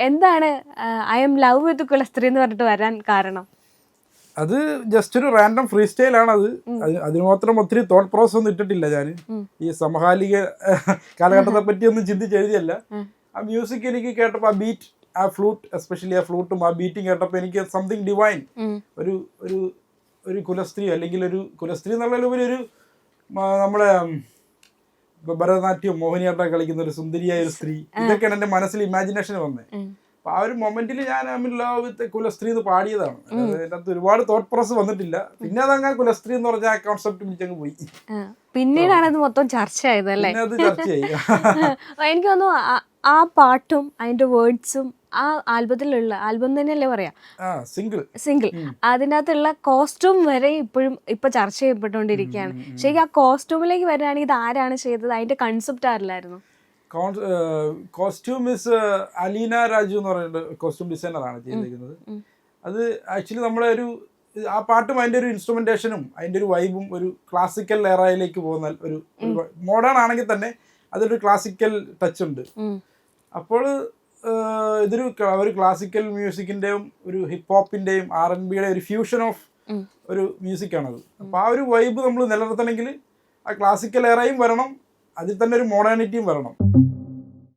എന്താണ് I M love with കുലസ്ത്രീ എന്ന് പറഞ്ഞിട്ട് വരാൻ കാരണം? അത് ജസ്റ്റ് ഒരു റാൻഡം ഫ്രീ സ്റ്റൈലാണ്. അതിന് മാത്രം ഒത്തിരി തോട്ട് പ്രോസസ് ഒന്നും ഇട്ടിട്ടില്ല ഞാൻ. ഈ സമകാലിക കാലഘട്ടത്തെ പറ്റി ഒന്നും ചിന്തിച്ചെഴുതിയല്ല. ആ മ്യൂസിക് എനിക്ക് കേട്ടപ്പോൾ ആ ബീറ്റ്, ആ ഫ്ലൂട്ട്, എസ്പെഷ്യലി ആ ഫ്ലൂട്ടും ആ ബീറ്റും കേട്ടപ്പോൾ എനിക്ക് സംതിങ് ഡിവൈൻ, ഒരു ഒരു ഒരു കുലസ്ത്രീ, അല്ലെങ്കിൽ ഒരു കുലസ്ത്രീ എന്നുള്ളതിലുപരി ഒരു നമ്മളെ ഭരതനാട്യം മോഹിനിയാട്ടം കളിക്കുന്ന ഒരു സുന്ദരിയായ ഒരു സ്ത്രീ, ഇതൊക്കെയാണ് എൻ്റെ മനസ്സിൽ ഇമാജിനേഷൻ വന്നത്. അപ്പൊ ആ ഒരു മൊമെന്റിൽ ഞാൻ ഐ എം ലവ് വിത്ത് കുലസ്ത്രീ എന്ന് പാടിയതാണ്. അതിനകത്ത് ഒരുപാട് തോട്ട് പ്രോസസ് വന്നിട്ടില്ല. പിന്നെ അതങ്ങ് കുലസ്ത്രീ എന്ന് പറഞ്ഞ ആ കോൺസെപ്റ്റ് പിടിച്ചങ്ങ് പോയി. പിന്നീടാണ് അത് മൊത്തം ചർച്ചയായതല്ലേ? അത് ചർച്ചയായി. എനിക്ക് തോന്നുന്നു ആ പാട്ടും അതിന്റെ വേർഡ്സും ആ ആൽബത്തിലുള്ള ആൽബം തന്നെയല്ലേ പറയാ, സിംഗിൾ, അതിനകത്തുള്ള കോസ്റ്റ്യൂം വരെ ഇപ്പൊ ചർച്ച ചെയ്യപ്പെട്ടുകൊണ്ടിരിക്കുകയാണ്. ശരിക്കും ആ കോസ്റ്റ്യൂമിലേക്ക് വരികയാണെങ്കിൽ ഇത് ആരാണ് ചെയ്തത്? അതിന്റെ കൺസെപ്റ്റ് ആരില്ലായിരുന്നു? കോസ്റ്റ്യൂം ഇസ് അലീന രാജു എന്ന് പറയുന്നത് കോസ്റ്റ്യൂം ഡിസൈനറാണ് ചെയ്തിരിക്കുന്നത്. അത് ആക്ച്വലി നമ്മളെ ആ പാട്ടും അതിൻ്റെ ഒരു ഇൻസ്ട്രുമെന്റേഷനും അതിൻ്റെ ഒരു വൈബും ഒരു ക്ലാസിക്കൽ എറയിലേക്ക് പോകുന്ന ഒരു മോഡേൺ ആണെങ്കിൽ തന്നെ അതൊരു ക്ലാസിക്കൽ ടച്ച് ഉണ്ട്. അപ്പോൾ ഇതൊരു ക്ലാസിക്കൽ മ്യൂസിക്കിൻ്റെയും ഒരു ഹിപ്പ് ഹോപ്പിൻ്റെയും R&Bയുടെ ഒരു ഫ്യൂഷൻ ഓഫ് ഒരു മ്യൂസിക്കാണത്. അപ്പോൾ ആ ഒരു വൈബ് നമ്മൾ നിലനിർത്തണമെങ്കിൽ ആ ക്ലാസിക്കൽ എറയും വരണം, അതിൽ തന്നെ ഒരു മോഡേണിറ്റിയും വരണം.